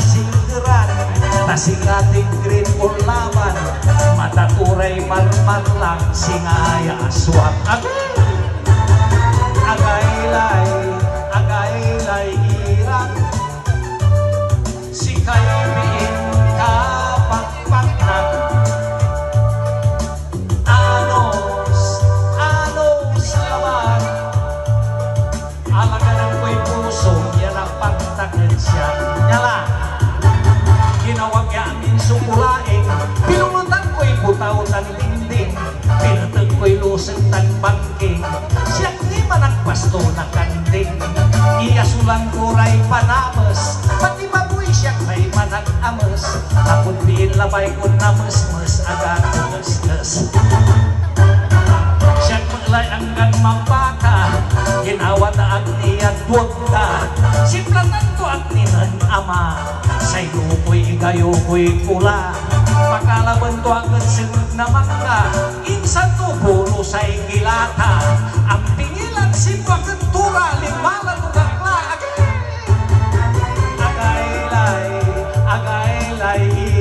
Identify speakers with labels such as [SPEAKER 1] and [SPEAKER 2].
[SPEAKER 1] nasinggeran nasingating green ulaman mata turay marmar lang singaya aswang agaylay irang si kaibiin kapakpaknan anos laman alaganan ko'y puso yan ang pagtakin siya nyala ginawag yamin sukulaing pinulutan ko'y butaw tan dingding pinatag ko'y luseng tan bangking siyak ni managpasto na kanding iya sulang kuray panames pati baboy siyak may manag-ames tapos biin labay ko names-mes agad kuges-kes siyak maglay anggan mambaka ginawa na ang niyan buwagda simplatan ko ang ninan ama say lukoy igayo ko'y pula pakalaban to ang sinag na mangga insan to puro say gilata ang pingilan si pagkentura limala to gakla agaylay